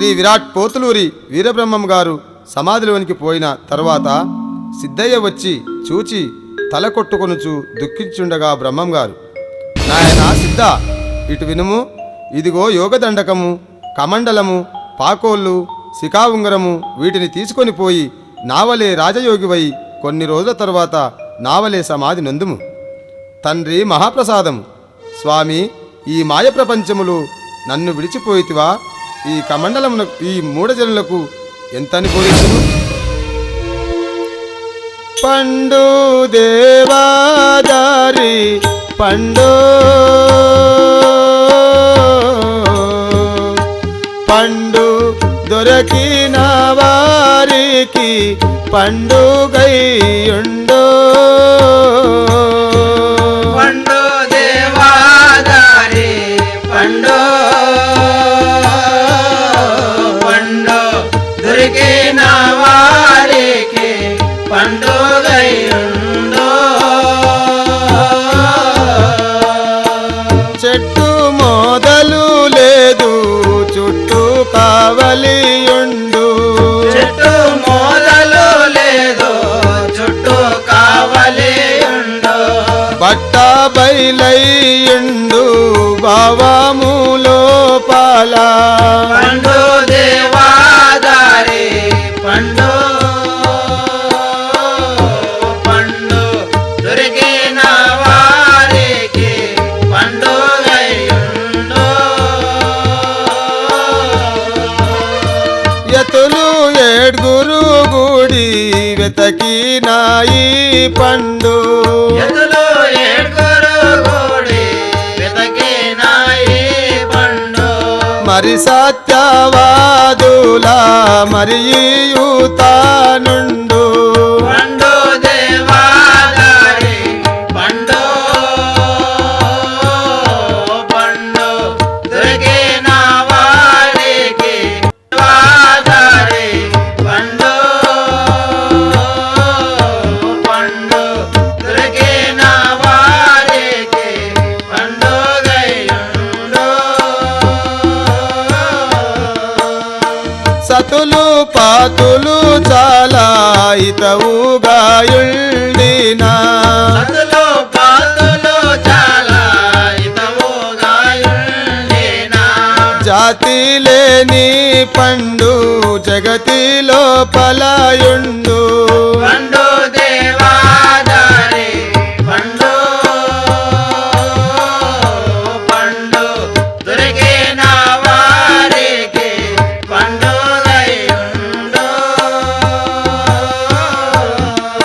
శ్రీ విరాట్ పోతులూరి వీరబ్రహ్మం గారు సమాధిలోనికి పోయిన తరువాత సిద్ధయ్య వచ్చి చూచి తల కొట్టుకొనుచు దుఃఖించుండగా బ్రహ్మం గారు, నాయనా సిద్ధ, ఇటు వినుము. ఇదిగో యోగదండకము, కమండలము, పాకోళ్ళు, శిఖా ఉంగరము, వీటిని తీసుకొని పోయి నావలే రాజయోగివై కొన్ని రోజుల తరువాత నావలే సమాధి నందుము. తండ్రి మహాప్రసాదము. స్వామి, ఈ మాయ ప్రపంచములు నన్ను విడిచిపోయితివా? ఈ కమండలమున ఈ మూఢజనులకు ఎంతని పోయించును? పండు దేవాదారి పండు పండు దొరకిన వారికి పండుగయుండో. పండు దేవాదారి పండు పండు దొరికిన వారికి పండుగయుండో. చెట్టు మొదలు లేదు చుట్టూ కావలియుండు. చెట్టు మొదలు లేదు చుట్టూ కావలియుండు. బట్ట బయలయ్యుండు భావములోపల. పండు దేవాదారి పండు పండు దొరికిన వారికి పండుగయుండు. యతులు ఏడ్గురు గుడి వెతకినాయి పండు. ఎదులు ఏడుగురు కూడి వెతకినాయి పండు. మరి సత్యవాదుల మరియుతానుండు. పండు దేవాదారి పండు పండు దొరికిన వారికి దేవాదారి పండు పండు దొరికిన వారికి పండుగయుండు. సతులు పాతులు చాలా ఇతవుగాయుండినా. అతులు పాతులు చాలా ఇతవుగాయుండినా. జాతి లేని పండు జగతిలో పలాయుండు. పండు దేవాదారి పండు పండు దొరికిన వారికి పండుగయుండు.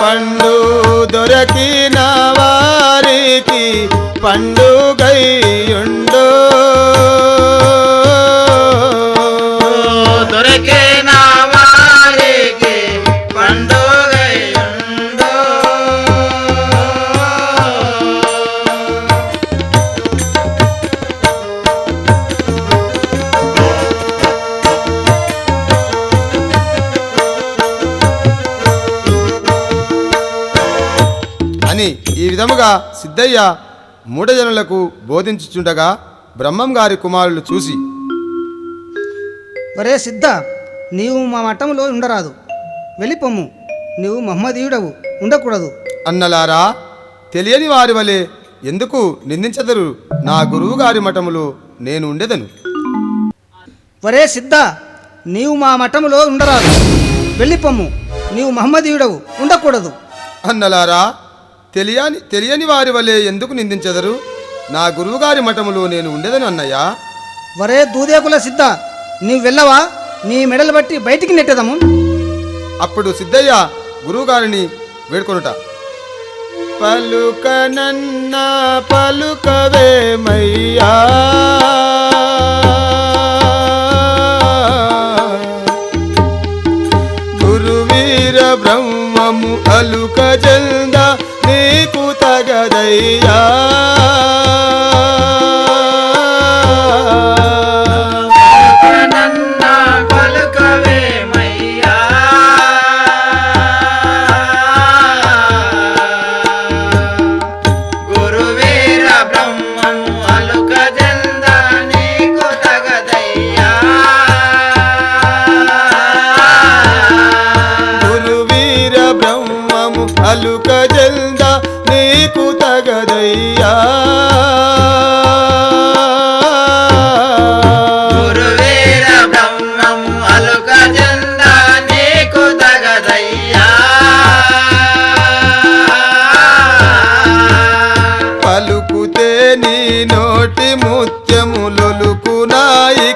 పండు దొరకిన వారికి పండుగయుండు. దొరికిన వారికి పండుగయుండు. అని ఈ విధముగా సిద్ధయ్య మూఢజనులకు బోధించుచుండగా బ్రహ్మం గారి కుమారులు చూసి, ఒరే సిద్ధ, నీవు మా మఠంలో ఉండరాదు, వెళ్ళిపోము. నీవు మహమ్మదీయుడవు, ఉండకూడదు. అన్నలారా, తెలియని వారి వలె ఎందుకు నిందించదరు? నా గురువు గారి మఠములో నేను ఉండెదను. ఒరే సిద్ధ, నీవు మా మఠంలో ఉండరాదు, వెళ్ళిపోము. నీవు మహమ్మదీయుడవు, ఉండకూడదు. అన్నలారా, తెలియని వారి వలె ఎందుకు నిందించదరు? నా గురువుగారి మఠములో నేను ఉండేదని అన్నయ్యా. ఒరే దూదేకుల సిద్ధ, నీవు వెళ్ళవా? నీ మెడలు బట్టి బయటికి నెట్టేదము. అప్పుడు సిద్ధయ్య గురువుగారిని వేడుకొనుట, పలుకనన్న పలుకవేమయ్యా, గురువీర బ్రహ్మము అలుక జల్ద నీకు తగదయ్యా. నన్న పలుకవేమయ్యా, గురువీర బ్రహ్మము అలుక జల్ద నీకు తగదయ్యా.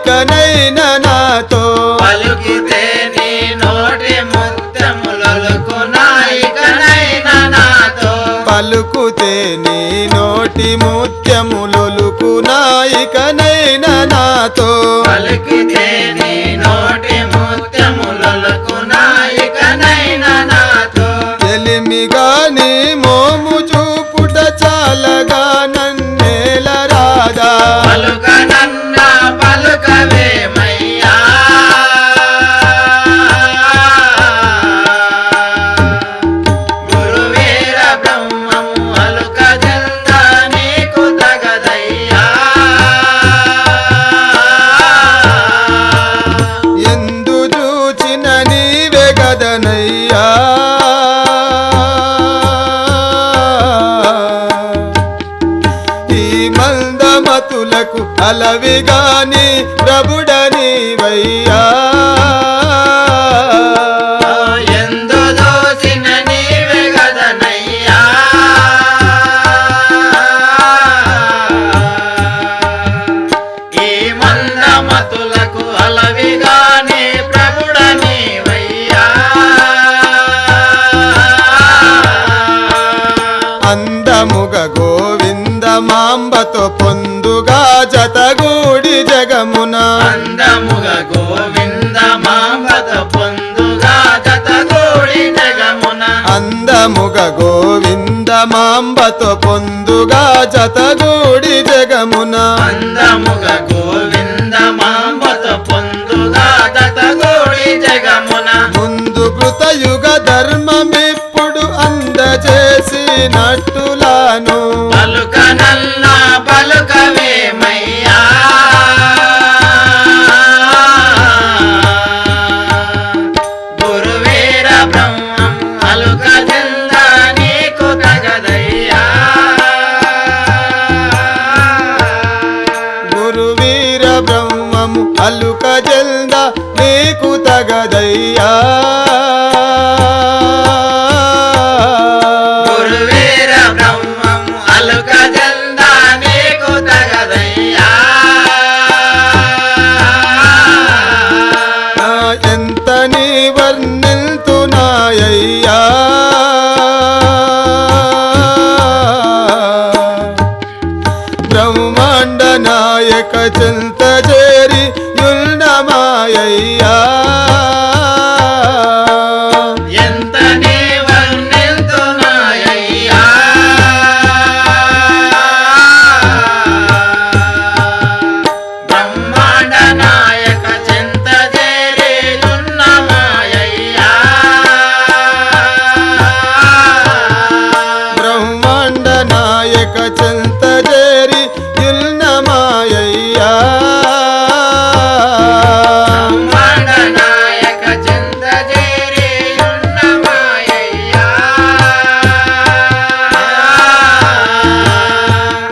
ఇకనైనా నాతో పలుకితే నీ నోటి ముత్యములొలుకునా ఇకనైనా నాతో పలుకుతే నీ నోటి ముత్యములొలుకునా ఇకనైనా నాతో పలుకితే నీ నోటి ముత్యములొలుకునా ఇకనైనా నాతో తెలిమిగా నీ మోము చూపుట చాలగా నన్నేల రాదా పలుకనన్నా పలుకవేమయ్యా గురువీర బ్రహ్మము అలుక జల్ద నీకు తగదయ్యా ఎందు చూచిన నీవే గదనయ్యా ఈ మందమతులకు అలవిగాని ప్రభుడనివయ్యా ఎందు దోసిన నీవే గదనయ్యా ఈ మందమతులకు అలవిగానే ప్రభుడనివయ్యా అందముగ గోవింద మాంబతో పొందుగా జతగూడి జగమున అందముగ గోవింద మాంబత పొందుగా జతగూడి జగమున అందముగ గోవింద మాంబతో పొందుగా జతగూడి జగమున అందముగ గోవింద మాంబత పొందుగా జతగూడి జగమున ముందు కృతయుగ ధర్మమిప్పుడు అందజేసినట్టులాను పలుకనన్నా పలుకవేమయ్యా గురువీర బ్రహ్మం అలుక జల్ద నీకు తగదయ్యా గురువీర బ్రహ్మము అలుక జల్ద నీకు తగదయ్యా గురువీర బ్రహ్మం అలుక జల్ద నీకు తగదయ్యా ఎంత నీ వర్ణిల్తునాయ్యా బ్రహ్మాండ నాయక చింత చేరి యుల్నమాయ్యా ఎంత నీ వర్ణిల్తునాయ్యా బ్రహ్మాండ నాయక చింత చేరేయున్నమాయ్యా బ్రహ్మాండ నాయక చింత చేరి యుల్నమాయ్యా బ్రహ్మాండ నాయక చింత చేరేయున్నమాయ్యా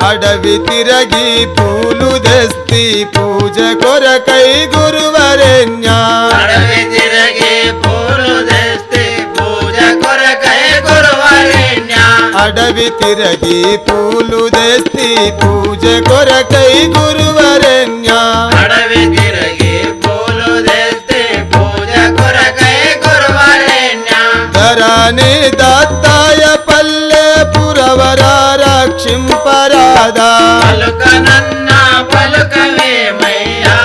అడవి తిరగి పూలు తెస్తి పూజ కొరకై గురువరెణ్యా అడవి తిరగి పూలు తెస్తే పూజ కొరకై గురువరేణ్య అడవి తిరగి పూలు తెస్తి పూజ కొరకై గురువరెణ్యా అడవి తిరగి పూలు తెస్తే పూజ కొరకై గురువరేణ్య ధరాని దత్తాయ పల్లె పురవరా రక్షింపరాదా పలుకనన్నా పలుకవేమయ్యా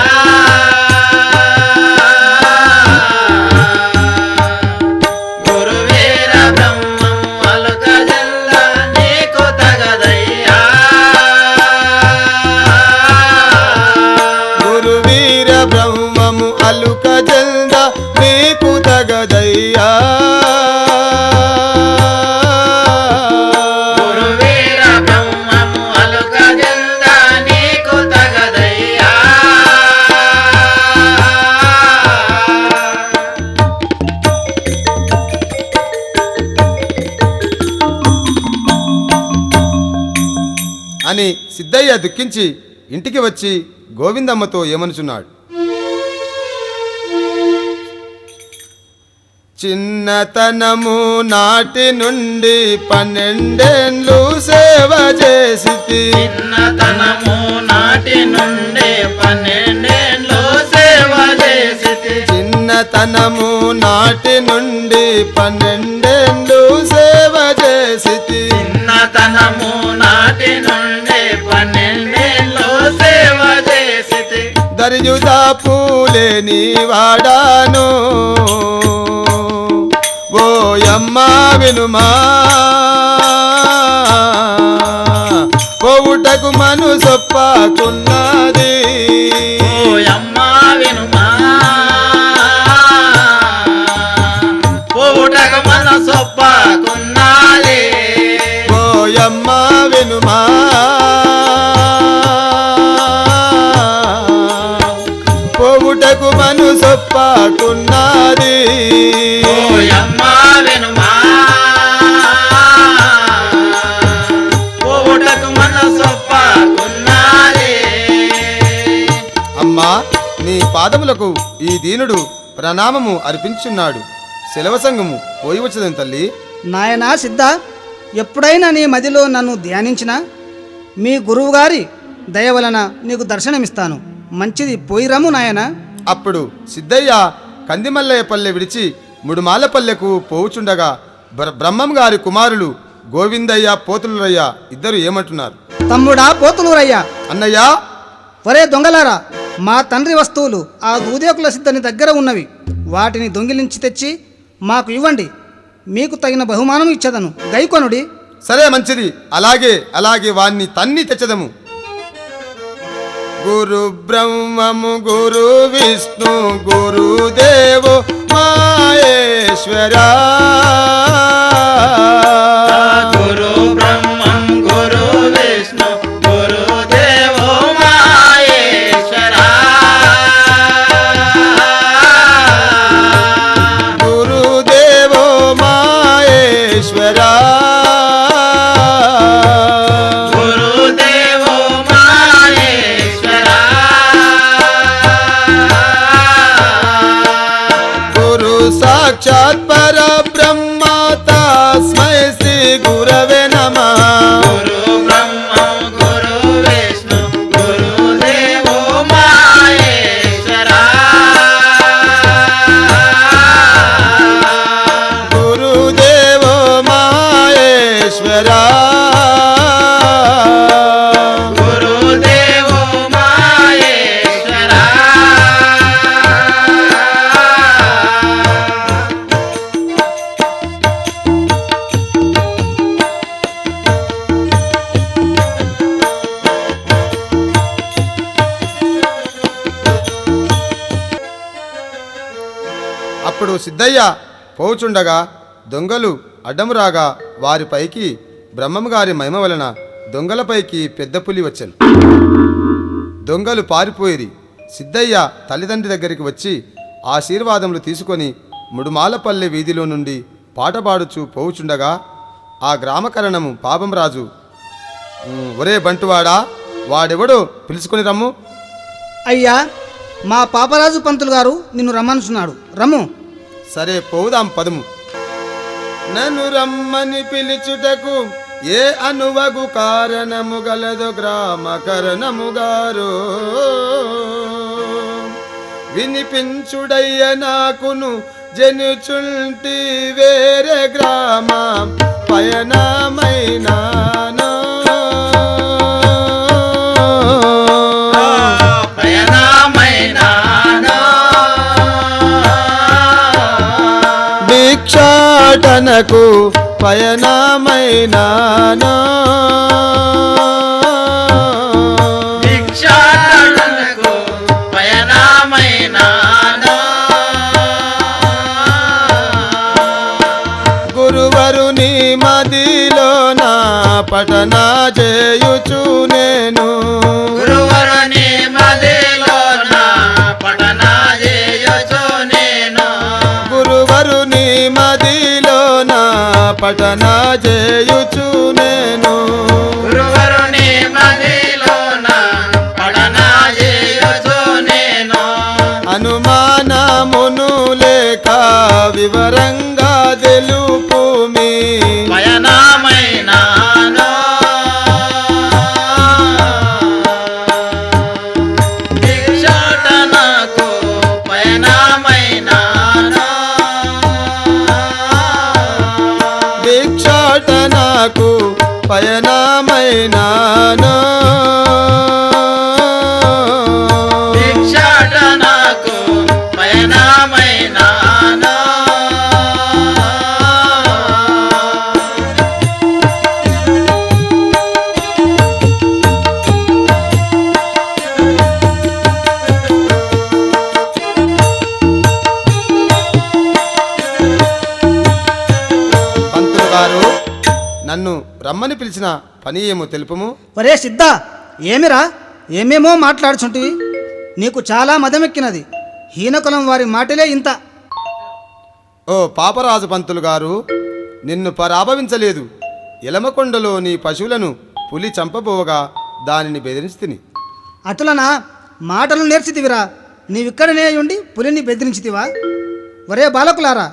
గురువీర బ్రహ్మం అలుక జల్ల నీకు తగదయ్యా గురువీర బ్రహ్మము అలుక జల్ద నీకు తగదయ్యా గురువీర బ్రహ్మము అలుక జల్ల నీకు తగదయ్యా అని సిద్ధయ్య దుఃఖించి ఇంటికి వచ్చి గోవిందమ్మతో ఏమనుచున్నాడు. చిన్నతనము నాటి నుండి 12 ఏళ్ళు సేవ చేసితి చిన్నతనము నాటి నుండి 12 ఏళ్ళు చిన్నతనము నాటి నుండి 12 సేవ చేసితి చిన్నతనము నాటి నుండి 12 సేవ చేసితి దరిజుదా పూలేని వాడాను ఓయమ్మ వినుమా పోవుటకు మనసొప్పకున్నది ఓయమ్మ వినుమా పోవుటకు మనసొప్పకున్నది ఓయమ్మ వినుమా పోవుటకు మనసొప్పకున్నది ఓయమ్మ వినుమా పోవుటకు మనసొప్పకున్నది అమ్మా నీ పాదములకు ఈ దీనుడు ప్రణామము అర్పించున్నాడు సెలవు సంగము పోయి వచ్చేదని తల్లి నాయనా సిద్ధ, ఎప్పుడైనా నీ మదిలో నన్ను ధ్యానించినా మీ గురువుగారి దయ వలన నీకు దర్శనమిస్తాను. మంచిది, పోయి రమ్ము నాయనా. అప్పుడు సిద్ధయ్య కందిమల్లయ్యపల్లె విడిచి ముడుమాలపల్లెకు పోవుచుండగా బ్రహ్మం గారి కుమారులు గోవిందయ్య పోతులయ్య ఇద్దరు ఏమంటున్నారు? తమ్ముడా పోతులూరయ్యా, అన్నయ్య, ఒరే దొంగలారా, మా తండ్రి వస్తువులు ఆ దూదేకుల సిద్ధని దగ్గర ఉన్నవి. వాటిని దొంగిలించి తెచ్చి మాకు ఇవ్వండి. మీకు తగిన బహుమానం ఇచ్చదను, గైకొనుడి. సరే మంచిది, అలాగే వాణ్ణి తన్ని తెచ్చదము. గురు బ్రహ్మము గురు విష్ణు గురుదేవో మహేశ్వరా గురు బ్రహ్మం గురు విష్ణు గురుదేవో మహేశ్వరా గురుదేవో మహేశ్వరా గురుదేవో మహేశ్వరా గురు సాక్షాత్ పరబ్రహ్మ తస్మై శ్రీ గురవే నమః. గురు బ్రహ్మం గురు విష్ణు గురుదేవో మహేశ్వరా గురుదేవో మహేశ్వరా గురుదేవో మహేశ్వరా అప్పుడు సిద్ధయ్య పోవుచుండగా దొంగలు అడ్డము రాగా వారిపైకి బ్రహ్మగారి మహిమ వలన దొంగలపైకి పెద్ద పులి వచ్చెను. దొంగలు పారిపోయిరి. సిద్ధయ్య తల్లిదండ్రి దగ్గరికి వచ్చి ఆశీర్వాదములు తీసుకొని ముడుమాలపల్లె వీధిలో నుండి పాట పాడుచూ పోవుచుండగా ఆ గ్రామకరణము పాపం రాజు, ఒరే బంటువాడా, వాడెవడో పిలుచుకొని రమ్ము. అయ్యా, మా పాపరాజు పంతులు గారు నిన్ను రమ్మనుచున్నాడు, రమ్ము. సరే పోవుదాం పదము. నన్ను రమ్మని పిలుచుటకు ఏ అనువగు కారణము గలదు గ్రామకరణము గారు వినిపించుడయ్య నాకును జనుచుంటి వేరే గ్రామ పయనమైనాను పయనమైనాను భిక్షాటనకు పయనమైనాను భిక్షాటనకు పయనమైనాను గురువరుని మదిలోన పఠన చేయుచు నేను గురువరుని మదిలోన పఠన చేయుచు నేను గురువరుని మదిలోన పఠన చేయుచు నేను గురువరుని మదిలోన పఠన చేయుచు నేను అనుమానమును లేక వివరంగా తెలుపుమి పయనమైనాను భిక్షాటనకు పయనమైనాను పయనమైనాను భిక్షాటనకు పయనమైనాను పంతులు గారు నన్ను రమ్మని పిలిచిన పని ఏమో తెలుపుము. ఒరే సిద్ధ, ఏమిరా ఏమేమో మాట్లాడుచుంటివి? నీకు చాలా మదమెక్కినది. హీనకులం వారి మాటలే ఇంత. ఓ పాపరాజు పంతులు గారు, నిన్ను పరాభవించలేదు. ఎలమకొండలో నీ పశువులను పులి చంపబోవగా దానిని బెదిరించి తిని. అటులనా మాటలు నేర్చితివిరా? నీవిక్కడనే ఉండి పులిని బెదిరించితివా? ఒరే బాలకులారా,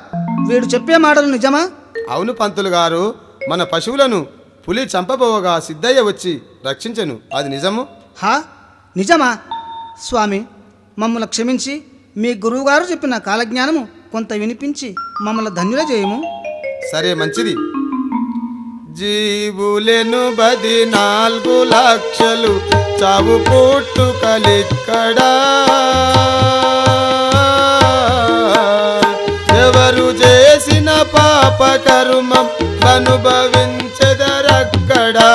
వీడు చెప్పే మాటలు నిజమా? అవును పంతులు గారు, మన పశువులను పులి చంపబోవగా సిద్ధయ్య వచ్చి రక్షించెను. అది నిజము. హా, నిజమా? స్వామి, మమ్మల్ని క్షమించి మీ గురువుగారు చెప్పిన కాలజ్ఞానము కొంత వినిపించి మమ్మల్ని ధన్యుల చేయము. సరే, మంచిది. జీవులెను 14 లక్షలు చావు పుట్టుకలిక్కడా ఎవరు చేసిన పాప కర్మం అనుభవించదరక్కడా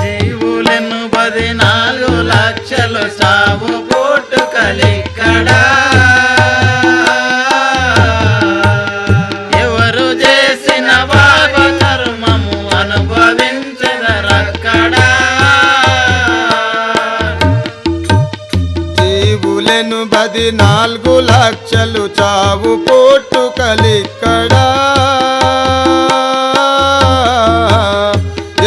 జీవులను 14 లక్షలు సాగు పుట్టుకలిక్కడా ఎవరు చేసిన పాప కర్మము అనుభవించదరక్కడా జీవులెను 14 లక్షలు చావు పుట్టుకలిక్కడా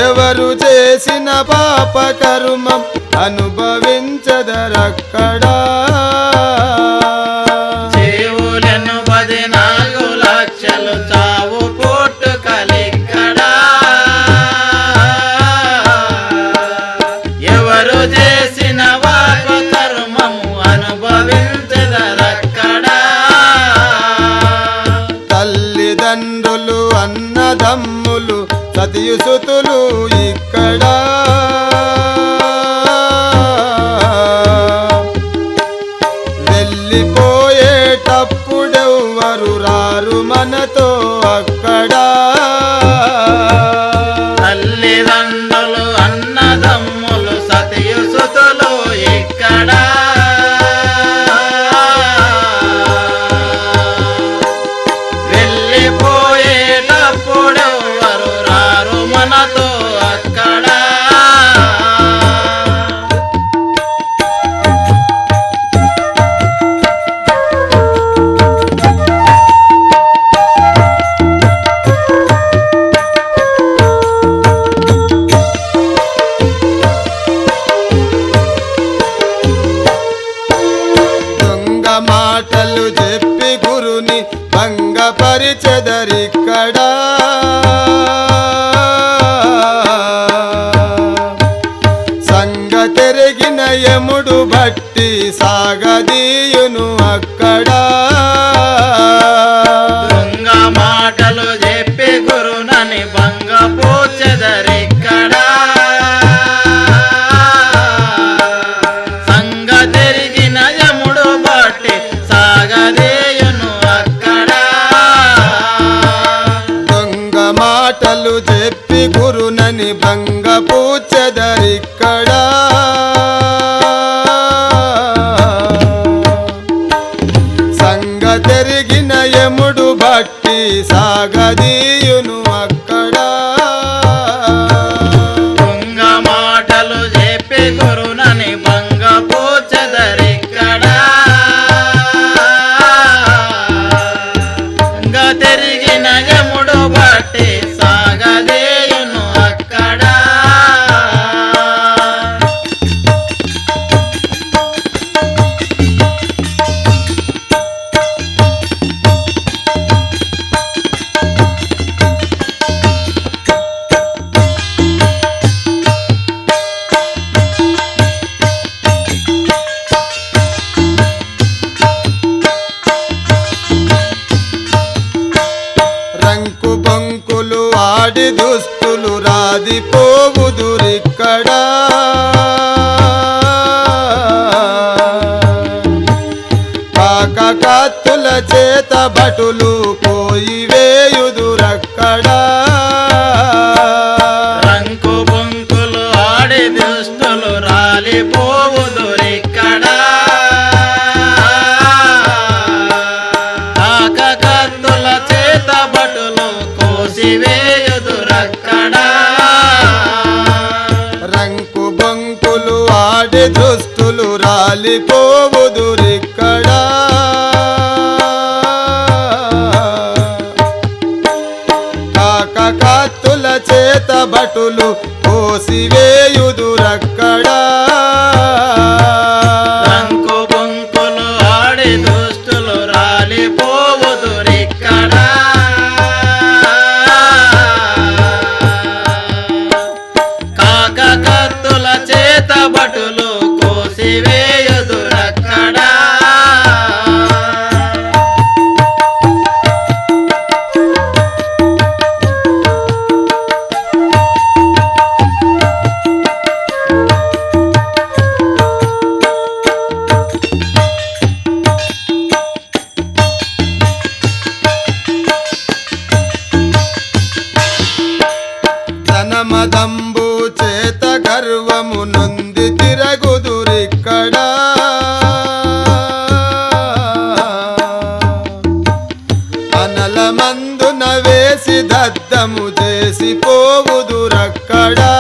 ఎవరు చేసిన పాప కర్మం అనుభవించదరక్కడా జీవులను 14 లక్షలు చావు పుట్టుకలిక్కడా ఎవరు చేసిన పాప కర్మము అనుభవించదరక్కడా తల్లిదండ్రులు అన్నదమ్ములు సతియుసుతులు ఇక్కడ వెళ్ళిపోయేటప్పుడెవ్వరు రారు మనతో అక్కడ తల్లిదండ్రులు అన్నదమ్ములు సతియుసుతులు ఇక్కడ వెళ్ళిపోయేటప్పుడు ఎవరు రారు మనతో అక్కడ దొంగ మాటలు చెప్పి గురుని భంగపరిచెదరిక్కడ సంగతెరిగిన యముడు బట్టి సాగదీయును అక్కడ దొంగ మాటలు చెప్పి గురునని భంగపోచెదరిక్కడ సంగతెరిగిన యముడు బట్టి సాగదేయును అక్కడ దొంగ మాటలు చెప్పి గురునని భంగపూచెదరిక్కడ సంగతెరిగిన యముడు బట్టి సాగదీయును అక్కడ దొంగ మాటలు చెప్పి గురునని భంగపోచెదరిక్కడ సంగతెరిగిన యముడు బట్టి సాగదేయును అక్కడ చేత భటులు పోయి వేయుదురక్కడా రంకు బొంకులు ఆడి దుష్టులు రాలిపోవుదురిక్కడా కాకకత్తుల చేత భటులు కోసివేయుదురక్కడా రంకు బొంకులు ఆడి దుస్తులు రాలిపోవుదురిక్కడా కాకకత్తుల చేత భటులు కోసివేయుదురక్కడా రంకు బొంకులు ఆడి దుష్టులు రాలిపోవుదురిక్కడా కాకకత్తుల చేత భటులు కోసివేయుదురక్కడా ధనమదంబు చేత గర్వము నొంది తిరగుదురిక్కడా అనల మందున వేసి దద్దము చేసి పోవుదురక్కడా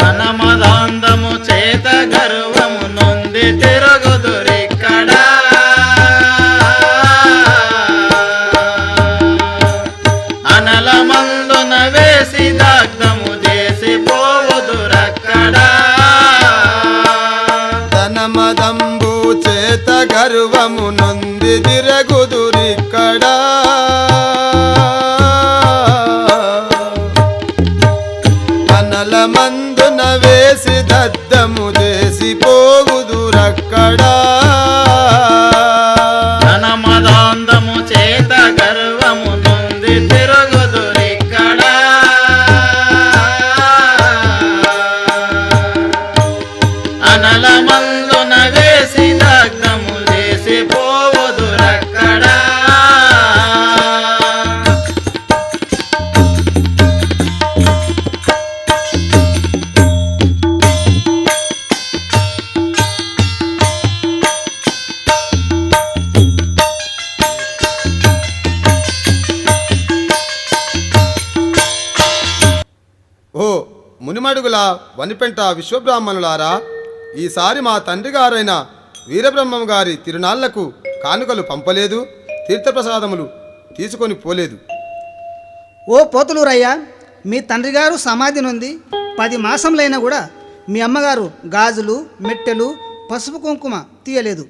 ధనమదాందము చేత గర్వము నొంది తిరుగుదురిక్కడా అనల మందున వేసి దగ్ధము చేసి పోవుదురక్కడా ధనమదంబు చేత గర్వము నొంది తిరగుదురిక్కడా అనల మందున వేసి దద్దము చేసి పోవుదురక్కడా ధనమదాందము చేత గర్వము నొంది తిరుగుదురిక్కడా అనల మందున వేసి దగ్ధము చేసి పోవుదురక్కడా ఓ మునిమడుగుల వనిపెంట విశ్వబ్రాహ్మణులారా, ఈసారి మా తండ్రి గారైన వీరబ్రహ్మం గారి తిరునాళ్లకు కానుకలు పంపలేదు, తీర్థప్రసాదములు తీసుకొని పోలేదు. ఓ పోతులూరయ్య, మీ తండ్రి గారు సమాధి నుండి 10 మాసంలైనా కూడా మీ అమ్మగారు గాజులు మెట్టెలు పసుపు కుంకుమ తీయలేదు.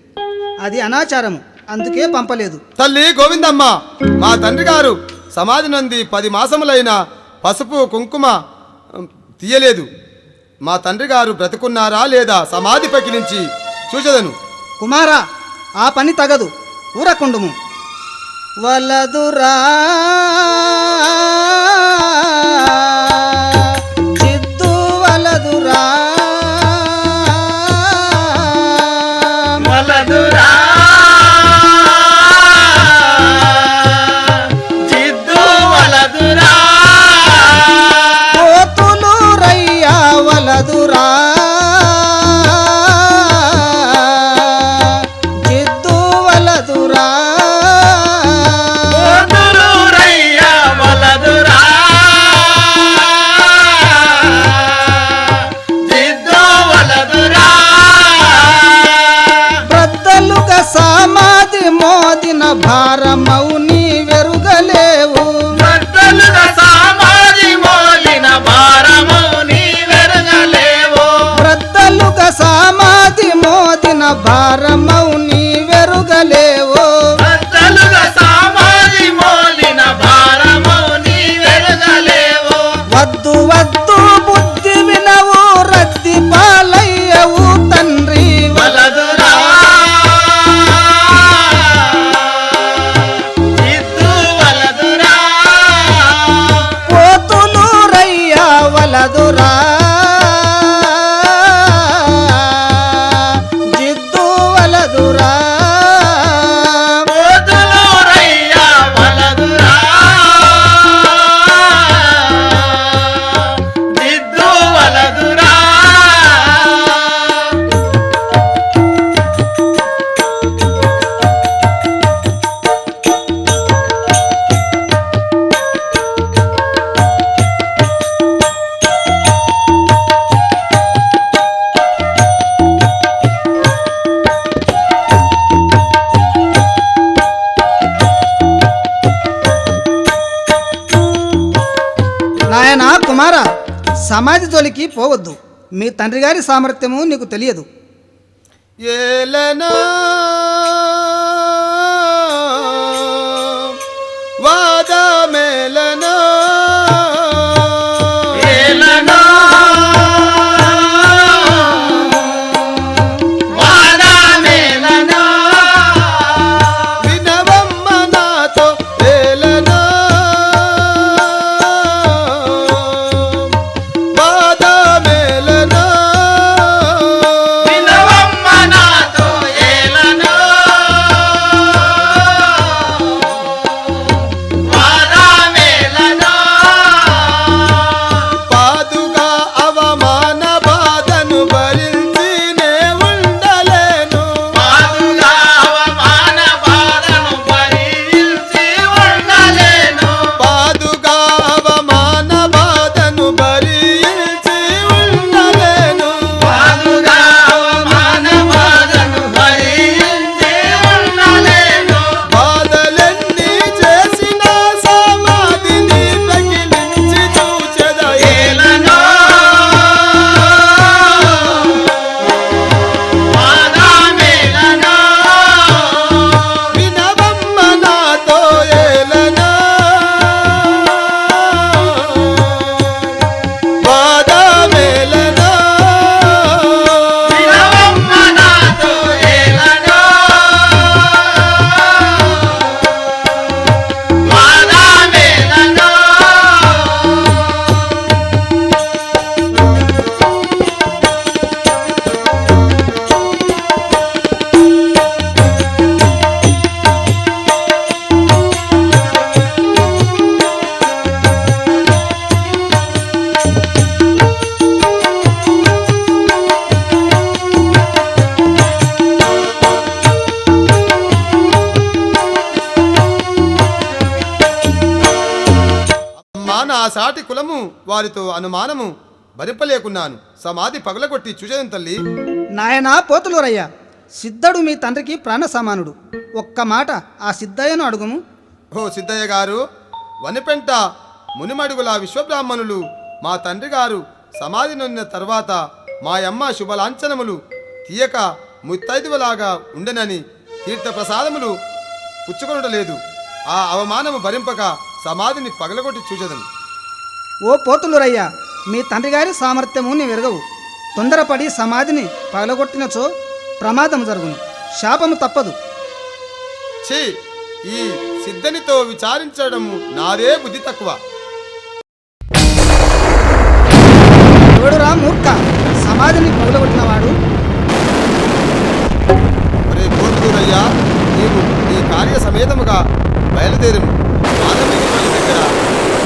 అది అనాచారము, అందుకే పంపలేదు. తల్లి గోవిందమ్మ, మా తండ్రి గారు సమాధి నుండి 10 మాసములైన పసుపు కుంకుమ తీయలేదు. మా తండ్రి గారు బ్రతుకున్నారా లేదా సమాధి పకిలించి చూచెదను. కుమారా, ఆ పని తగదు, ఊరకుండుము. వలదురా చిద్దు వలదురా వలదురా చిద్దు వలదురా పోతులూరయ్య వలదురా చిద్దు వలదురా పోతులూరయ్య వలదురా చిద్దు వలదురా బ్రద్దలుగా సమాధి మోదిన భారమౌని వెరుగలేవు. భక్తులుగా సమాధి మోలిన భారము నీ వెరగలేవు. బ్రద్దలుగా సమాధి మోదిన భారమౌని వెరుగలేవు. భక్తులుగా సమాధి మోలిన భారము నీ వెరగలేవు. వద్దు వద్దు బుద్ధి వినవు, రద్ది పాలయ్యవు తండ్రి. వలదురా చిద్దు వలదురా పోతులూరయ్య వలదురా జిద్దు వలదురా సమాధి జోలికి పోవద్దు. మీ తండ్రి గారి సామర్థ్యము నీకు తెలియదు. ఏలనా వాదమేలనా ఏలనా వాదమేలనా వినవమ్మ నాతో ఏలనా వాదమేలనా వినవమ్మ నాతో ఏలనా వాదమేలనా పాదుగా అవమాన బాధను భరించి నే ఉండలేను పాదుగా అవమాన బాధను భరించి ఉండలేను పాదుగా అవమాన బాధను భరించి ఉండలేను పాదుగా అవమాన బాధను భరించి ఉండలేను బాధలన్నీ చేసిన సమాధిని తగిలించి చూచెద ఏలనో వాదమేలనో వినవమ్మ నాతో ఏలనా వాదమేలనా వినవమ్మ నాతో ఏలనో వాదమేలనో అమ్మా నా సాటి కులము వారితో అనుమానము భరింపలేకున్నాను సమాధి పగలగొట్టి చూచేదం తల్లి నాయనా పోతులూరయ్య, సిద్ధుడు మీ తండ్రికి ప్రాణ సమానుడు. ఒక్క మాట ఆ సిద్ధయ్యను అడుగుము. ఓ సిద్ధయ్య గారు, వనిపెంట మునిమడుగుల విశ్వబ్రాహ్మణులు మా తండ్రి గారు సమాధి నొందిన తర్వాత మా అమ్మ శుభలాంఛనములు తీయక ముత్తైదువలాగా ఉండనని తీర్థప్రసాదములు పుచ్చుకొనటలేదు. ఆ అవమానము భరింపక సమాధిని పగలగొట్టి చూచెదను. ఓ పోతులూరయ్య, మీ తండ్రి గారి సామర్థ్యము నీ వెరగవు. తొందరపడి సమాధిని పగలగొట్టినచో ప్రమాదం జరుగును, శాపము తప్పదు. ఛీ, ఈ సిద్ధనితో విచారించడము నాదే బుద్ధి తక్కువ. ఎవడురా మూర్ఖ, సమాధిని పగలగొట్టినవాడు? ఒరే పోతులూరయ్యా, నీవు నీ కార్య సమేతముగా బయలుదేరుము. మానవీయుల దగ్గర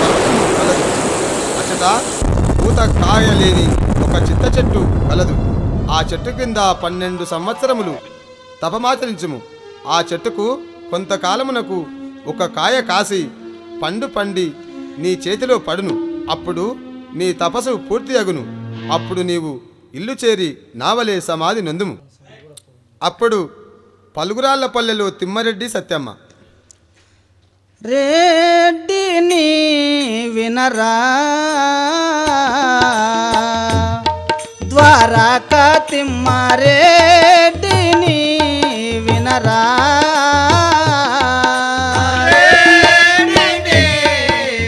పర్వతము కలదు. అచ్చట పూత కాయ లేని ఒక చింత చెట్టు కలదు. ఆ చెట్టు కింద 12 సంవత్సరములు తపమాచరించుము. ఆ చెట్టుకు కొంతకాలమునకు ఒక కాయ కాసి పండు పండి నీ చేతిలో పడును. అప్పుడు నీ తపస్సు పూర్తి అగును. అప్పుడు నీవు ఇల్లు చేరి నావలే సమాధి నొందుము. అప్పుడు పలుగురాళ్ల పల్లెలో తిమ్మరెడ్డి సత్యమ్మ. రెడ్డిని వినరా, ద్వారకా తిమ్మారెడ్డిని వినరా. రెడ్డిని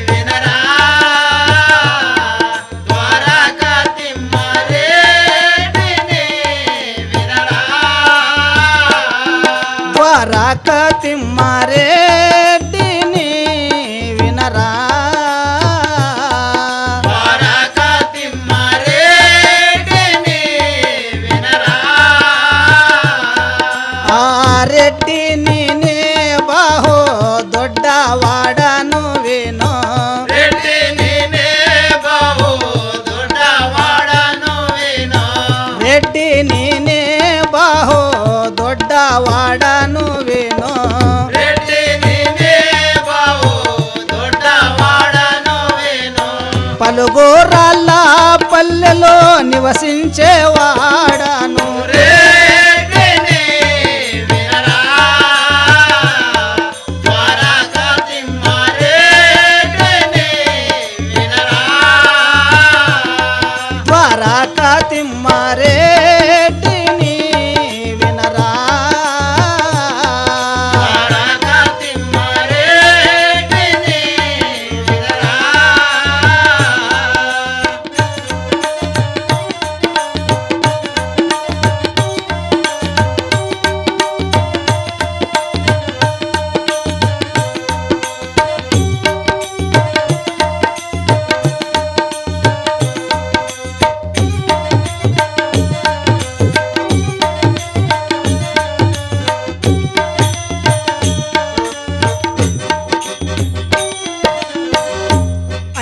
వినరా ద్వారకా తిమ్మారెడ్డిని వినరా ద్వారకా తిమ్మారెడ్డిని వినరా. ద్వారకా తిమ్మారెడ్డిని వినరా ఆ రెడ్డిని నే బాహో దొడ్డవాడను వినో. రెడ్డిని నే బాబు దొడ్డవాడను వినో రెడ్డిని నే బాహో దొడ్డవాడను వినో. రెడ్డిని నే బాబు దొడ్డవాడను వినో పలుగోరాళ్ళ పల్లెలో నివసించేవాడను. రెడ్డిని వినరా ద్వారకా తిమ్మారెడ్డిని వినరా తిమ్మారెడ్డిని వినరా ద్వారకా తిమ్మారెడ్డిని వినరా.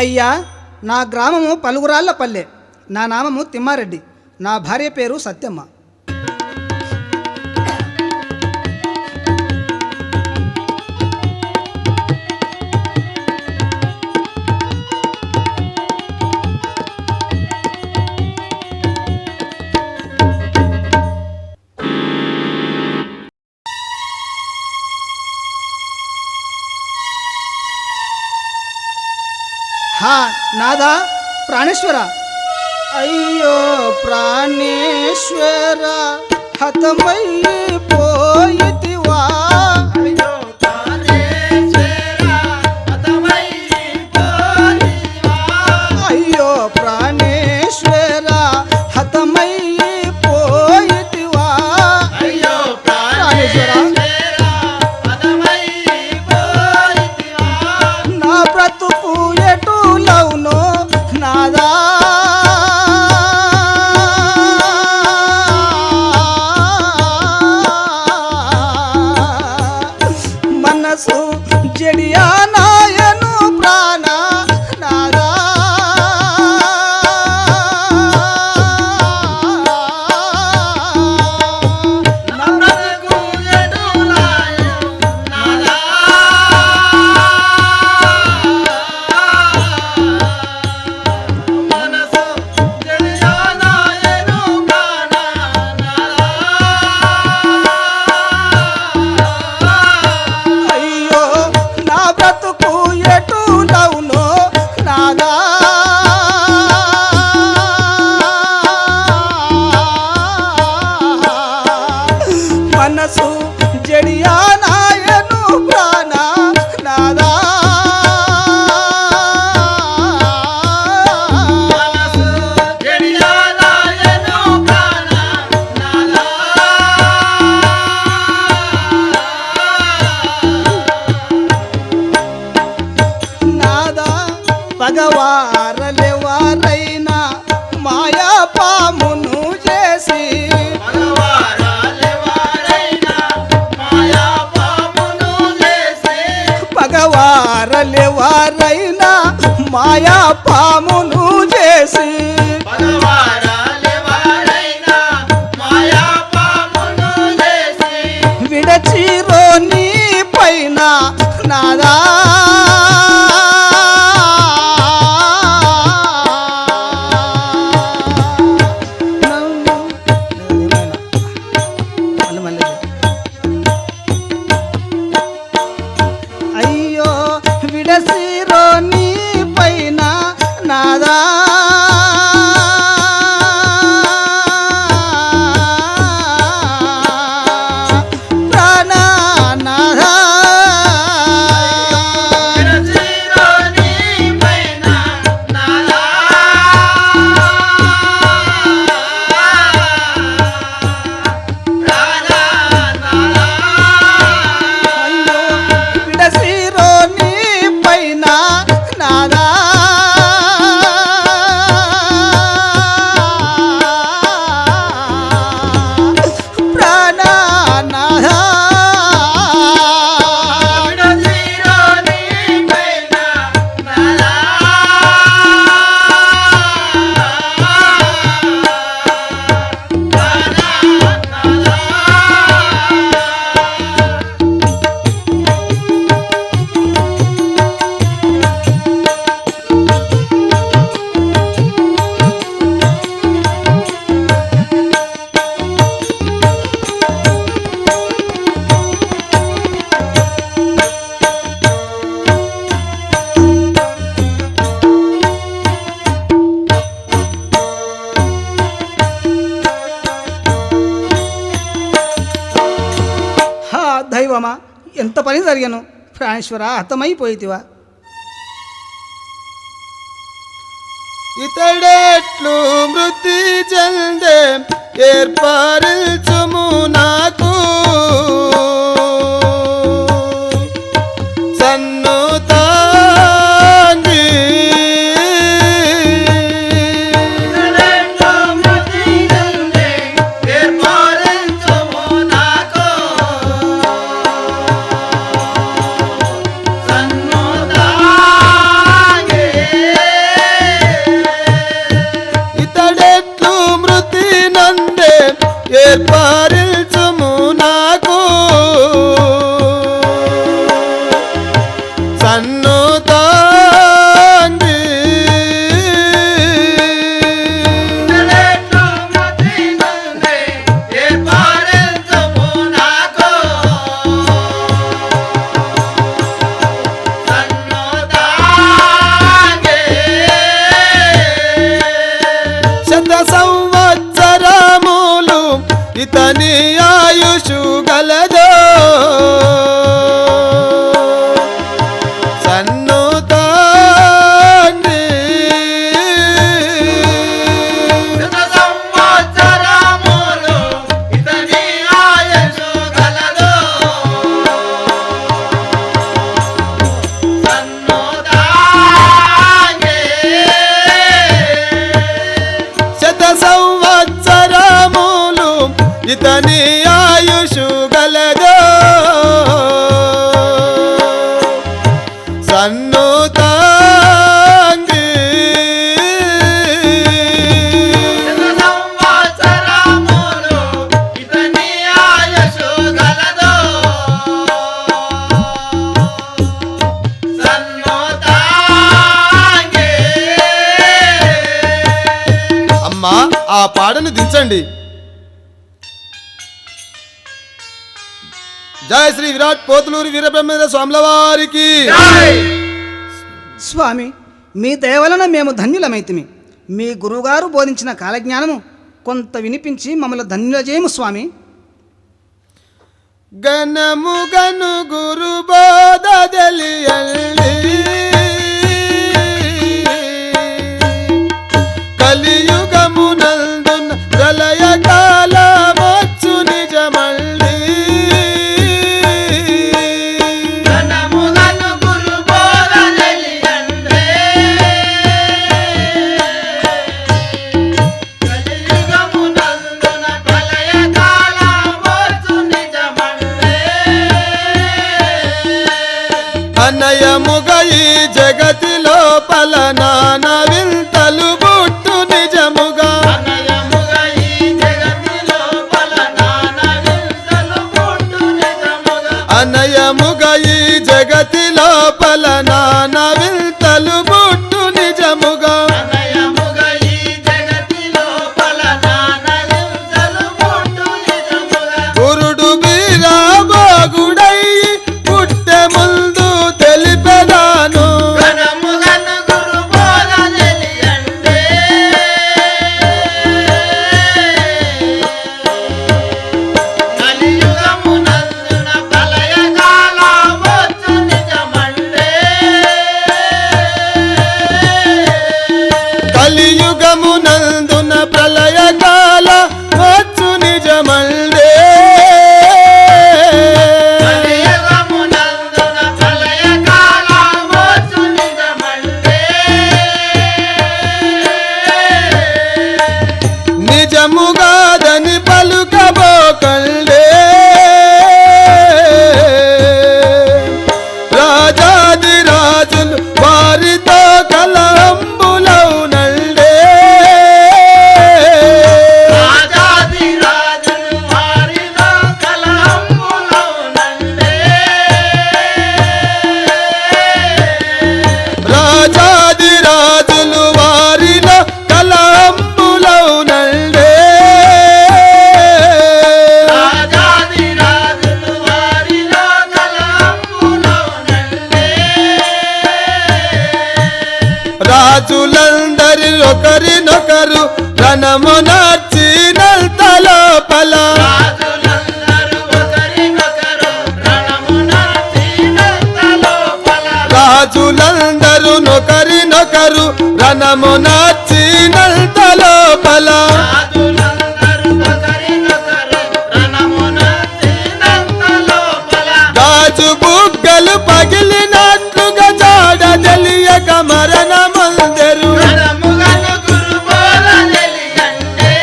అయ్యా, నా గ్రామము పలుగురాళ్లపల్లె. నా నామము తిమ్మారెడ్డి. నా భార్య పేరు సత్యమ్మ. హా నాదా ప్రాణేశ్వర. అయ్యో ప్రాణేశ్వర, హతమైపోయితివా. అయ్యో ప్రాణేశ్వర, హతమైపోయితివా. అయ్యో ప్రాణేశ్వర, హతమైపోయితివా. అయ్యో ప్రాణేశ్వర, హతమైపోయితివా. నా బ్రతుకు ఎటులవునో నాదా. మనసు జడియానాయను ప్రాణ నాదా. నమ్మకు ఎటులాయో నాదా. మనసు జడియానాయను ప్రాణ నాదా. అయ్యో నా బ్రతుకు ఎటులవునో నాదా. మనసు జడియానాయను ప్రాణ నాదా. మనసు జడియానాయను ప్రాణ నాదా. నాదా పగవారలెవారైనా మాయా పామును చేసి. మగవారాలెవారైనా మాయా పామును చేసి. పగవారలెవారైనా మాయా పామును చేసి. మగవారాలెవారైనా మాయా పామును చేసి. విడచిరో నీ పైన నాదా. అయ్యో విడసిరో నీ పైన నాదా. దైవమా, ఎంత పని జరిగాను ప్రాణేశ్వర, హతమైపోయితివా. ఇతడెట్లు మృతి చెందే ఏర్పరచుము నాకు సన్నుతాంగి ఇతడెట్లు మృతి చెందే ఏర్పరచుము నాకు సన్నుతాంగి. ఇతడెట్లు మృతి నందే ఏర్పరచుము నాకు సన్నుతాంగి. ఇతడెట్లు మృతి చెందే ఏర్పరచుము నాకు సన్నుతాంగి. శత సంవత్సరములు ఇతని ఆయుషు గలదో సన్నుతాంగి. శత సంవత్సరములు ఇతని ఆయుషు గలదు సన్నుతాంగి. శత సంవత్సరములు ఇతని ఆయుషు గలదో సన్నుతాంగి. శత సంవత్సరములు ఇతని ఆయుషు గలదు సన్నుతాంగి. అమ్మా, ఆ పాడను దించండి. జయ శ్రీ విరాట్ పోతులూరి వీరబ్రహ్మేంద్ర స్వాముల వారికి. జై. స్వామి, మీ దయ వలన మేము ధన్యులమైతిమి. మీ గురువుగారు బోధించిన కాలజ్ఞానము కొంత వినిపించి మమ్మల్ని ధన్యుల చేయము స్వామి. గణము గను గురు బోధలియండి కలియుగమునందున ప్రళయ కాలమొచ్చు నిజమల్లి ఘనముగను గురు బోధనలియండే కలియుగమునందున ప్రళయకాలమొచ్చు నిజమండే అనయముగ ఈ జగతి లోపల నానా వింతలు బుట్టు నిజముగా అనయముగ ఈ జగతి లోపల నానా వింతలు పుట్టు నిజముగా అనయముగ ఈ జగతి లోపల నానా వింతలు బుట్టు నిజముగా అనయముగ ఈ జగతి లోపల నానా వింతలు పుట్టు నిజముగా గురుడు వీరాబోగుడై పుట్టె ముందు తెలిపెదాను ఘనముగను గురు బోధనలియండే కలియుగమునందున ప్రళయకాలమొచ్చు నిజమండే కలియుగమునందున ప్రళయ కాల వచ్చు నిజమల్దే కలియుగమునందున ప్రళయకాలమొచ్చు నిజమండే నిజముగాదని పలుకబోకండే రాజాది రాజులు వారితో కలంబులౌనండే రాజాది రాజులు వారిలో కలంబులౌనండే రాజాది రాజులు వారిలో కలంబులౌనండే రాజాది రాజులు వారిలో కలంబులౌనండే రాజులందరి ఒకరినొకరు రణమునార్చి నల్తలోపల రాజులందరూ ఒకరినొకరు రణము నచ్చినంత లోపల రాజులందరూ ఒకరినొకరు రణమునర్చినంత లోపల గాజు బుగ్గలు పగిలినట్లుగా జాడ తెలియక మరణమందరు రణముగను గురుబోల తెలియండే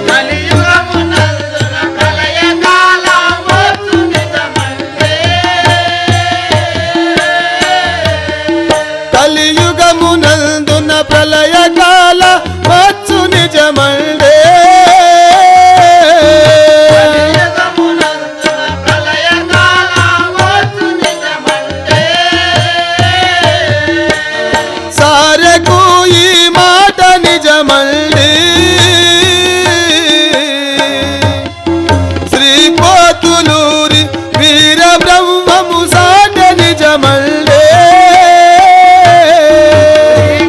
కలియుగమునందున ప్రళయకాలమొచ్చు నిజమండే కలియుగమునందున ప్రళయకాల వచ్చు నిజమండే కలియుగమునందున ప్రళయకాలమొచ్చు నిజమండే సారెకు ఈ మాట నిజమండి శ్రీపోతులూరి వీర బ్రహ్మము సాట నిజమండే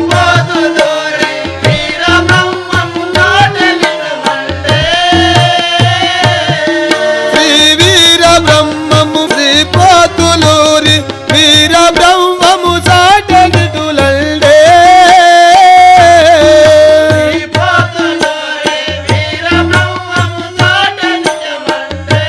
శ్రీపోతులూరి వీర బ్రహ్మము సాట నిజమండే శ్రీ వీర బ్రహ్మము శ్రీపోతులూరి వీర బ్రహ్మము సాట నిటులండే శ్రీపోతులూరి వీర బ్రహ్మము సాట నిజమండే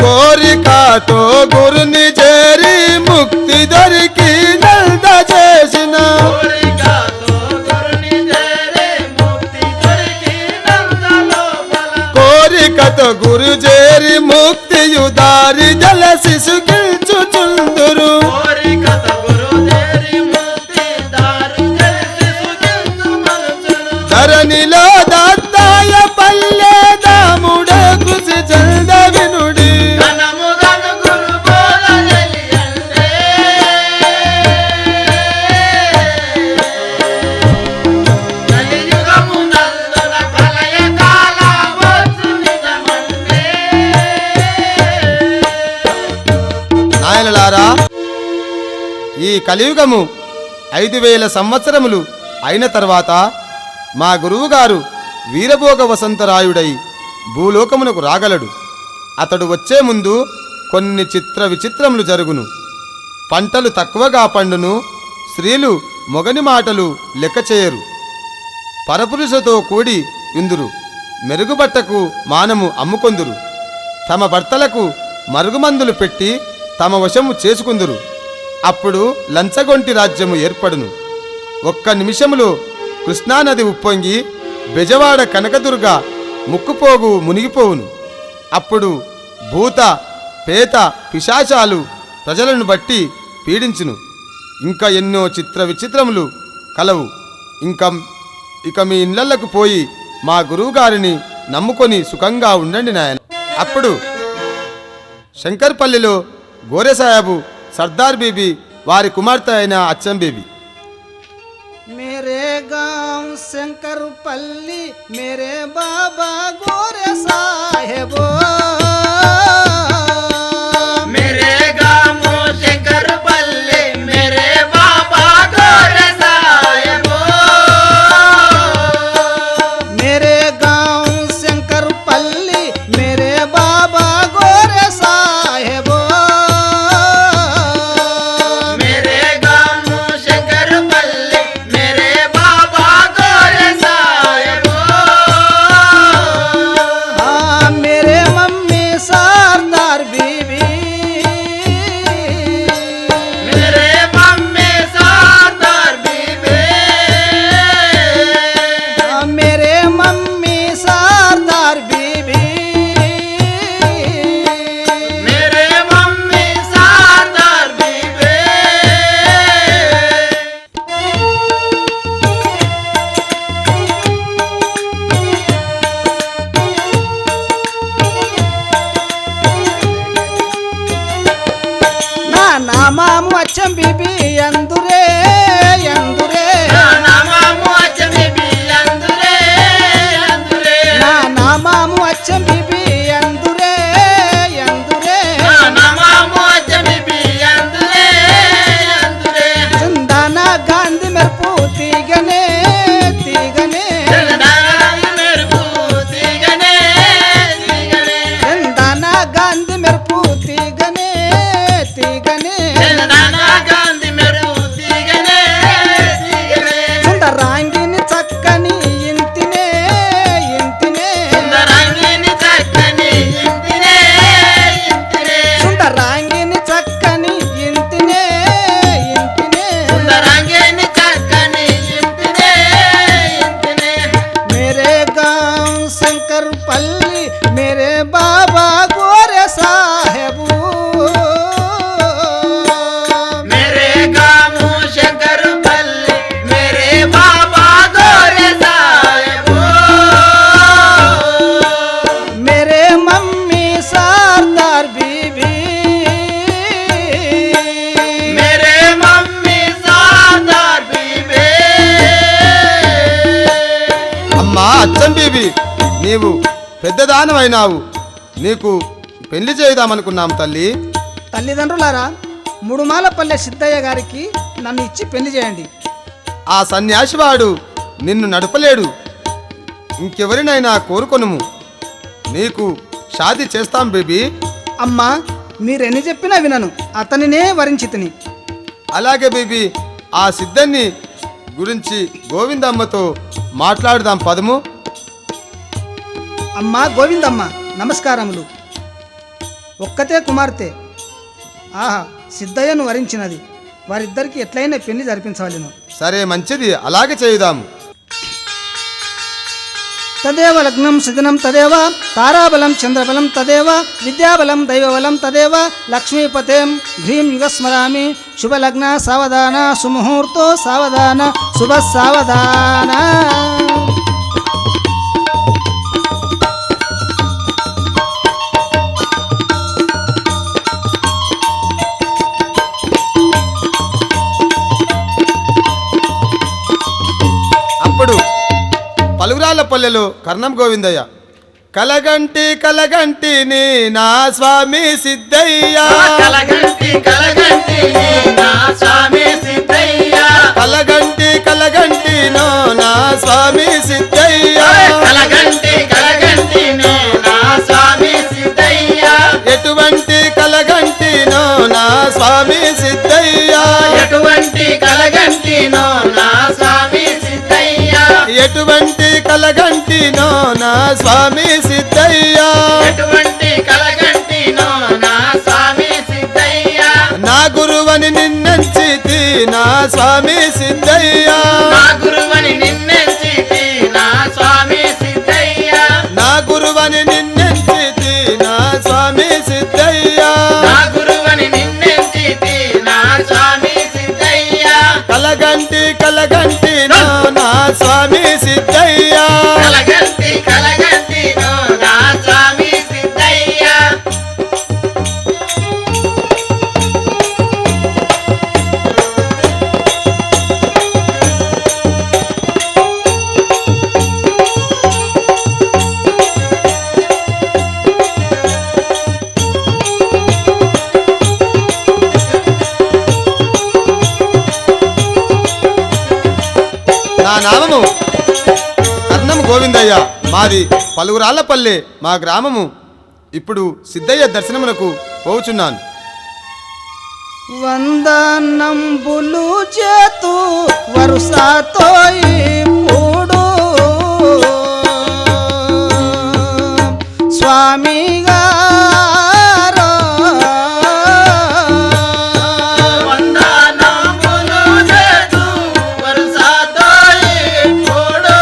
కోరికతో గురుని చేరి ముక్తి దొరికి నంద చేసిన కోరికతో గురుని చేరి ముక్తి దొరికినంత లోపల కోరికతో గురు చేరి ముక్తియు దారి జల శిశుకించుచుందురు కోరికత గురు చేరి ముక్తి దారి తెలిసి సుఖించు మనుషులు ధరణిలో దత్తాయ పల్లె దాముడే కృషి చంద వినుడి ఘనముగను గురు బోధ తెలియండే కలియుగమునందున ప్రళయకాలమొచ్చు నిజమండే నాయనలారా ఈ కలియుగము 5000 సంవత్సరములు అయిన తర్వాత మా గురువుగారు వీరభోగ వసంతరాయుడై భూలోకమునకు రాగలడు. అతడు వచ్చే ముందు కొన్ని చిత్ర విచిత్రములు జరుగును. పంటలు తక్కువగా పండును. స్త్రీలు మొగని మాటలు లెక్క చేయరు. పరపురుషతో కూడి ఇందురు. మెరుగుబట్టకు మానము అమ్ముకొందురు. తమ భర్తలకు మరుగుమందులు పెట్టి తమ వశము చేసుకుందురు. అప్పుడు లంచగొంటి రాజ్యము ఏర్పడును. ఒక్క నిమిషములో కృష్ణానది ఉప్పొంగి బెజవాడ కనకదుర్గ ముక్కుపోగు మునిగిపోవును. అప్పుడు భూత పేత పిశాచాలు ప్రజలను బట్టి పీడించును. ఇంకా ఎన్నో చిత్ర విచిత్రములు కలవు. ఇక మీ ఇళ్లకు పోయి మా గురువుగారిని నమ్ముకొని సుఖంగా ఉండండి నాయన. అప్పుడు శంకర్పల్లిలో గోరెసాహెబు సర్దార్ బీబీ వారి కుమార్తె అయిన అచ్చం బీబీ मेरे गांव शंकरपल्ली मेरे बाबा गोरे साहेबो मेरे गामो शंकरपल्ली मेरे बाबा गोरे साहेबो मेरे गांव शंकरपल्ली मेरे बाबा गोरे साहेबो मेरे गामो शंकरपल्ली मेरे बाबा गोरे साहेबो हाँ मेरे నీవు పెద్దదానమైనావు, నీకు పెళ్లి చేద్దామనుకున్నాం తల్లి. తల్లిదండ్రులారా, ముడుమాలపల్లె సిద్ధయ్య గారికి నన్ను ఇచ్చి పెళ్లి చేయండి. ఆ సన్యాసివాడు నిన్ను నడపలేడు, ఇంకెవరినైనా కోరుకొనుము, నీకు షాదీ చేస్తాం బేబీ. అమ్మా, మీరెన్ని చెప్పినా వినను, అతనినే వరించితిని. అలాగే బేబీ, ఆ సిద్ధన్ని గురించి గోవిందమ్మతో మాట్లాడుదాం పదము. అమ్మా గోవిందమ్మ, నమస్కారములు. ఒక్కతే కుమార్తె, ఆహా, సిద్ధయ్యను వరించినది. వారిద్దరికి ఎట్లయినా పెళ్లి జరిపించవలెను. సరే, మంచిది, అలాగే చేయుదాము. తదేవ లగ్నం సుదినం తదేవ, తారాబలం చంద్రబలం తదేవ, విద్యాబలం దైవబలం తదేవ, లక్ష్మీపతేం హ్రీం యుగస్మరామి. శుభలగ్న సావధాన, సుముహూర్తో సావధాన, శుభ సావధాన. అప్పుడు పలుగురాళ్ళ పల్లెలో కర్ణం గోవిందయ్య, కలగంటి కలగంటి నీ నా స్వామి సిద్ధయ్య, కలగంటి కలగంటి నా స్వామి సిద్ధయ్య, కలగంటి కలగంటి నో నా స్వామి సిద్ధయ్య, కలగంటి కలగంటి నా స్వామి సిద్ధయ్య, ఎటువంటి కలగంటి నో నా స్వామి సిద్ధయ్య, ఎటువంటి కలగంటి నా స్వామి సిద్ధయ్య, ఎటువంటి కలగంటి నో నా స్వామి సిద్ధయ్య, ఎటువంటి కలగంటి నా స్వామి సిద్ధయ్య, నా గురువని నిన్నెంచితి నా స్వామి సిద్ధయ్య, నా గురువని నిన్నెంచితి నా స్వామి సిద్ధయ్య, నా గురువని నిన్నెంచితి నా స్వామి సిద్ధయ్య, నా గురువని నిన్నెంచితి నా స్వామి సిద్ధయ్య, కలగంటి కలగంటి నో నా స్వామి సిద్ధయ్య, కలగంటి కలగంటి నా స్వామి సిద్ధయ్య. నా నామము కర్ణం గోవిందయ్య, మాది పలుగురాళ్లపల్లె మా గ్రామము. ఇప్పుడు సిద్ధయ్య దర్శనమునకు పోవుచున్నాను. వందనంబులు చేతు వరుసతో ఇప్పుడు స్వామి గారు వందనములు చేతు వరుసతో ఇప్పుడు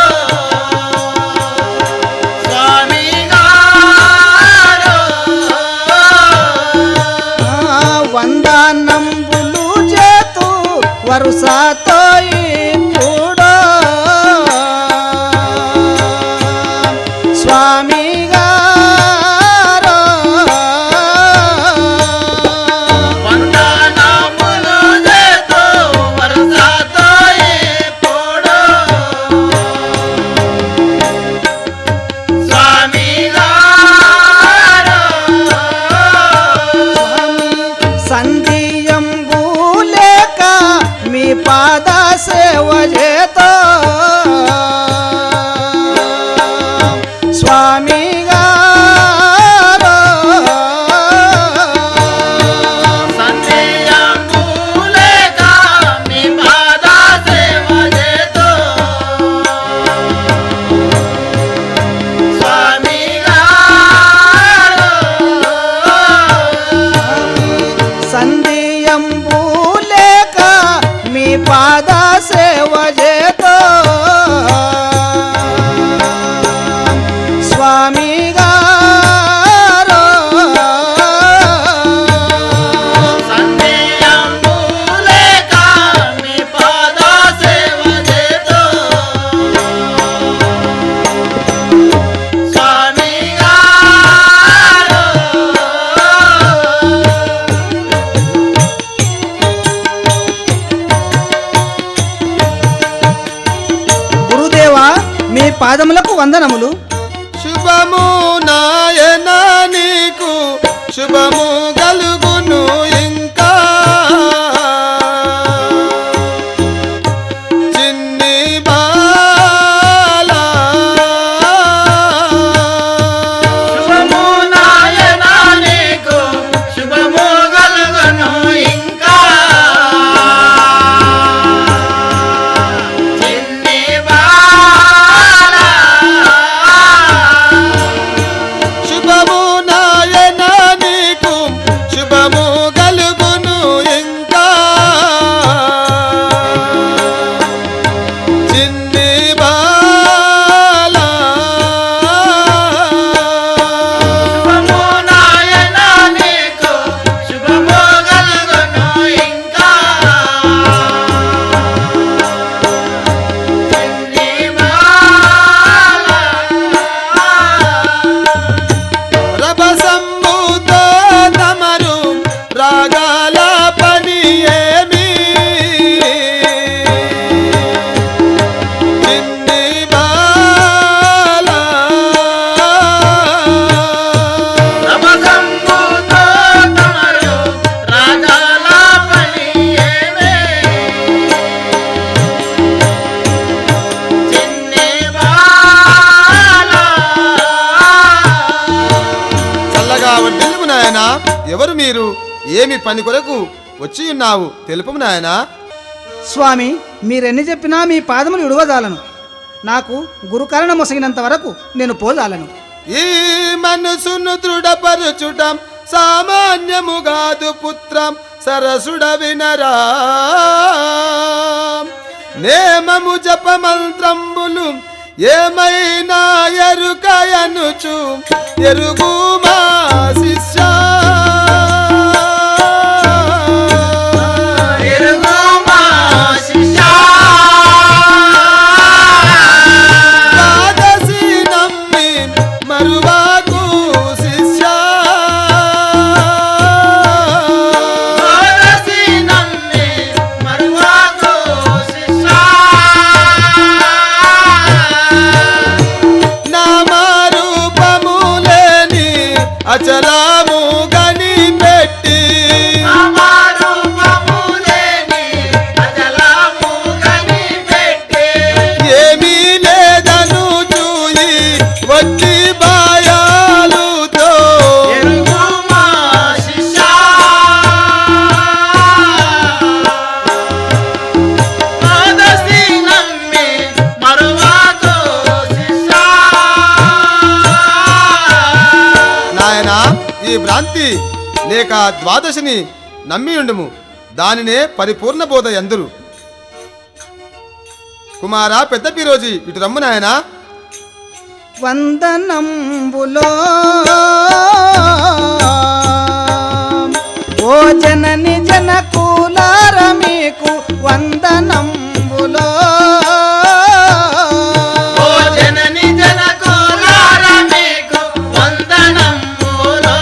స్వామి గారు, వందనంబులు చేతు వరుసతో ఇప్పుడు స్వామి గారు వందనములు చేతు వరుసతో ఇప్పుడు స్వామి గారు, సంధియంబు లేక మీ పాద సేవ చేతో స్వామి గారు సందేయములేక మీ పాద సేవ చేతు స్వామి గారు, సంధియంబు లేక మీ పాద సేవ చేతో స్వామి గారు సందేయములేక మీ పాద సేవ చేతు స్వామి గారు. గురుదేవా, మీ పాదములకు వందనములు. శుభ శుభము నాయన నీకు శుభము గలుగును ఇంకా చిన్ని బాలా శుభము నాయన నీకు శుభము కలుగును ఇంకా చిన్ని బాల శుభము నాయన నీకు శుభము గలుగును ఇంకా చిన్ని బాలా శుభము నాయన నీకు శుభము కలుగును ఇంకా చిన్ని బాల రభసంబుతో తమరు రాగాల పని ఏమి చిన్ని బాలా నమకంబుతో తమరు రాగాల పని ఏమే చిన్ని బాల చల్లగా వడ్డిల్లుము నాయనా ఎవరు మీరు ఏమి పని కొరకు వచ్చి ఉన్నావు తెలుపు నాయనా స్వామి మీరెన్ని చెప్పినా మీ పాదములు విడువజాలను నాకు గురుకరణ మొసగినంత వరకు నేను పోజాలను ఈ మనసును దృఢపరచుటం సామాన్యముగాదు పుత్రం సరసుడ వినరా నేమము జపమంత్రంబులు ఏమైనా ఎరుకయనుచు ఎరుగు మా శిష్య ఎరుగు మా శిష్యా ద్వాదశి నమ్మి మరువాకు శిష్య ద్వాదశి నమ్మి మరువాకు శిష్యా నామరూపములేని అచలము గని పెట్టి నామరూపములేని అచలము కనిపెట్టి ఏమీ లేదను చూయి వచ్చి బాయాలుతో ఎరుగు మా శిష్యా ద్వాదశి నమ్మి మరువాకు శిష్యా నాయనా ఈ భ్రాంతి లేక ద్వాదశిని నమ్మియుండుము దానినే పరిపూర్ణ బోధ ఎందురు కుమారా పెద్ద పిరోజి ఇటు రమ్ము నాయనా వందనంబులో ఓ జనని జనకులార మీకు వందనంబులో ఓ జనని జనకులార మీకు వందనములో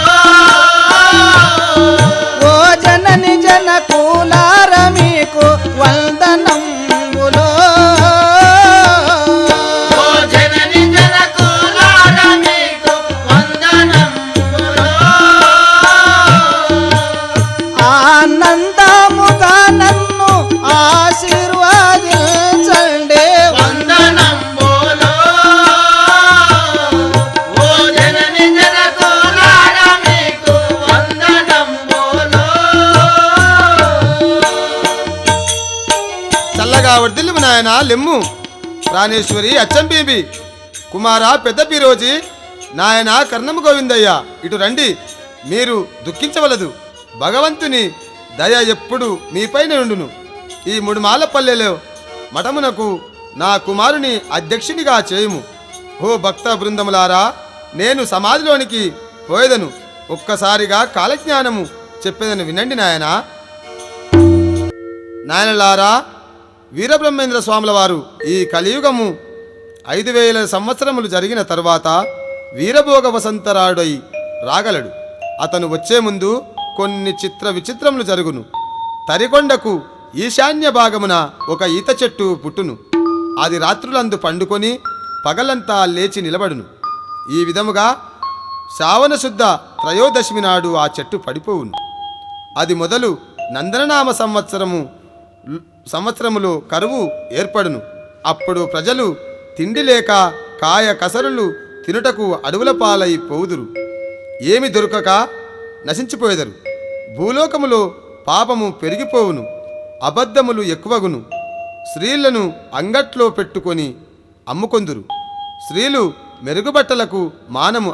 ఓ జనని జనకులార మీకు వందనంబులో ఓ జనని జనకులార మీకు వందనములో ఆనందముగా నన్ను ఆశీర్వాదించండి వందనములో ఓ జనని జనకులార మీకు వందనములో చల్లగా వర్దిల్లుము నాయనా లెమ్ము ప్రాణేశ్వరి అచ్చంబీబి కుమారా పెద్ద పిరోజి నాయనా కర్ణము గోవిందయ్య ఇటు రండి మీరు దుఃఖించవలదు భగవంతుని దయ ఎప్పుడు మీపైన ఉండును ఈ ముడుమాల పల్లెలో మఠమునకు నా కుమారుని అధ్యక్షునిగా చేయుము ఓ భక్త బృందములారా నేను సమాధిలోనికి పోయేదను ఒక్కసారిగా కాలజ్ఞానము చెప్పేదని వినండి నాయనా నాయనలారా వీరబ్రహ్మేంద్ర స్వాముల వారు ఈ కలియుగము 5000 సంవత్సరములు జరిగిన తరువాత వీరభోగ వసంతరాడై రాగలడు. అతను వచ్చే ముందు కొన్ని చిత్ర విచిత్రములు జరుగును. తరికొండకు ఈశాన్య భాగమున ఒక ఈత చెట్టు పుట్టును. అది రాత్రులందు పండుకొని పగలంతా లేచి నిలబడును. ఈ విధముగా శ్రావణ శుద్ధ త్రయోదశమి నాడు ఆ చెట్టు పడిపోవును. అది మొదలు నందననామ సంవత్సరములో కరువు ఏర్పడును. అప్పుడు ప్రజలు తిండి లేక కాయ కసరులు తినుటకు అడవుల పాలై పోవుదురు. ఏమి దొరకక నశించిపోయేదరు. భూలోకములో పాపము పెరిగిపోవును, అబద్ధములు ఎక్కువగును. స్త్రీలను అంగట్లో పెట్టుకొని అమ్ముకొందురు. స్త్రీలు మెరుగుబట్టలకు మానము